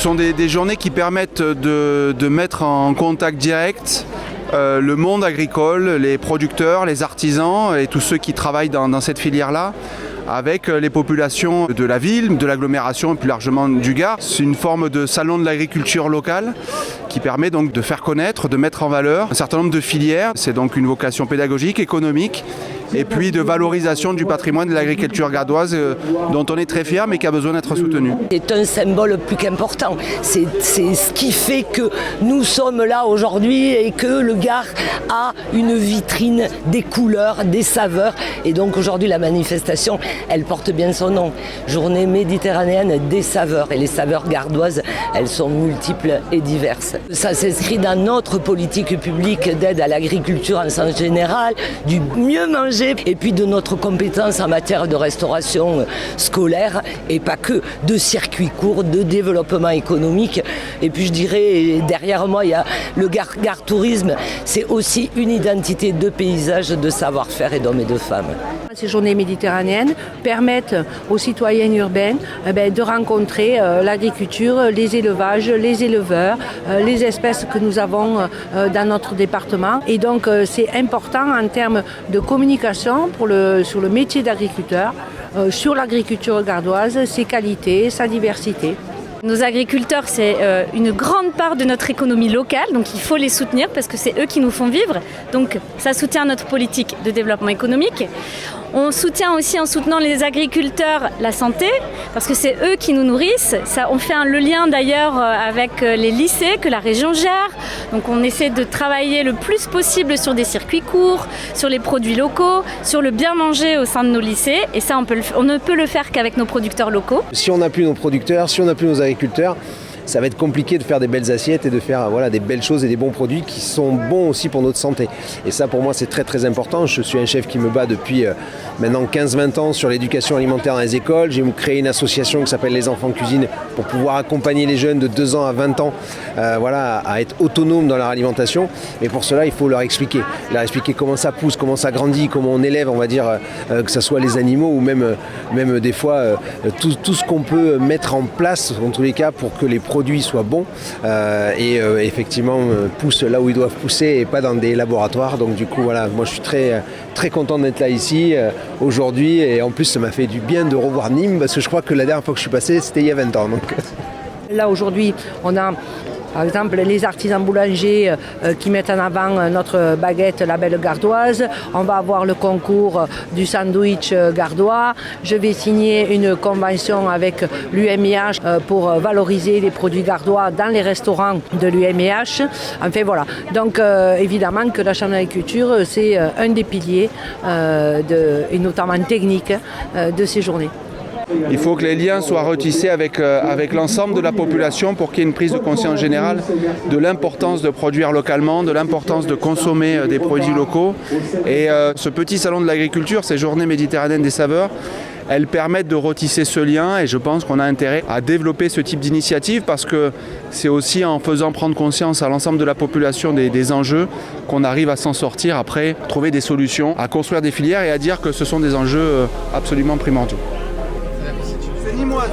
Ce sont des journées qui permettent de mettre en contact direct le monde agricole, les producteurs, les artisans et tous ceux qui travaillent dans cette filière-là, avec les populations de la ville, de l'agglomération et plus largement du Gard. C'est une forme de salon de l'agriculture locale qui permet donc de faire connaître, de mettre en valeur un certain nombre de filières. C'est donc une vocation pédagogique, économique et puis de valorisation du patrimoine de l'agriculture gardoise dont on est très fier mais qui a besoin d'être soutenu. C'est un symbole plus qu'important. C'est ce qui fait que nous sommes là aujourd'hui et que le Gard a une vitrine des couleurs, des saveurs. Et donc aujourd'hui la manifestation, elle porte bien son nom. Journée méditerranéenne des saveurs. Et les saveurs gardoises, elles sont multiples et diverses. Ça s'inscrit dans notre politique publique d'aide à l'agriculture en sens général, du mieux manger et puis de notre compétence en matière de restauration scolaire et pas que, de circuits courts, de développement économique. Et puis je dirais, derrière moi, il y a le Gard Tourisme, c'est aussi une identité de paysage, de savoir-faire et d'hommes et de femmes. Ces journées méditerranéennes permettent aux citoyens urbains de rencontrer l'agriculture, les élevages, les éleveurs, les espèces que nous avons dans notre département. Et donc c'est important en termes de communication sur le métier d'agriculteur, sur l'agriculture gardoise, ses qualités, sa diversité. Nos agriculteurs, c'est une grande part de notre économie locale, donc il faut les soutenir parce que c'est eux qui nous font vivre. Donc ça soutient notre politique de développement économique. On soutient aussi en soutenant les agriculteurs la santé, parce que c'est eux qui nous nourrissent. Ça, on fait le lien d'ailleurs avec les lycées que la région gère. Donc on essaie de travailler le plus possible sur des circuits courts, sur les produits locaux, sur le bien manger au sein de nos lycées. Et ça, on ne peut le faire qu'avec nos producteurs locaux. Si on n'a plus nos producteurs, si on n'a plus nos agriculteurs, ça va être compliqué de faire des belles assiettes et de faire des belles choses et des bons produits qui sont bons aussi pour notre santé. Et ça, pour moi, c'est très très important. Je suis un chef qui me bat depuis maintenant 15-20 ans sur l'éducation alimentaire dans les écoles. J'ai créé une association qui s'appelle Les Enfants Cuisine pour pouvoir accompagner les jeunes de 2 ans à 20 ans à être autonomes dans leur alimentation. Mais pour cela, il faut leur expliquer comment ça pousse, comment ça grandit, comment on élève, on va dire, que ce soit les animaux ou même des fois tout ce qu'on peut mettre en place, en tous les cas, pour que les produits soient bons et effectivement poussent là où ils doivent pousser et pas dans des laboratoires. Donc du coup, voilà, moi je suis très, très content d'être là ici aujourd'hui et en plus ça m'a fait du bien de revoir Nîmes parce que je crois que la dernière fois que je suis passé, c'était il y a 20 ans. Donc. Là aujourd'hui, on a par exemple les artisans boulangers qui mettent en avant notre baguette label gardoise. On va avoir le concours du sandwich gardois. Je vais signer une convention avec l'UMIH pour valoriser les produits gardois dans les restaurants de l'UMIH. Enfin voilà. Donc évidemment que la Chambre d'agriculture, c'est un des piliers et notamment techniques de ces journées. Il faut que les liens soient retissés avec l'ensemble de la population pour qu'il y ait une prise de conscience générale de l'importance de produire localement, de l'importance de consommer des produits locaux. Et ce petit salon de l'agriculture, ces journées méditerranéennes des saveurs, elles permettent de retisser ce lien et je pense qu'on a intérêt à développer ce type d'initiative parce que c'est aussi en faisant prendre conscience à l'ensemble de la population des enjeux qu'on arrive à s'en sortir après, trouver des solutions, à construire des filières et à dire que ce sont des enjeux absolument primordiaux. C'est nîmoise.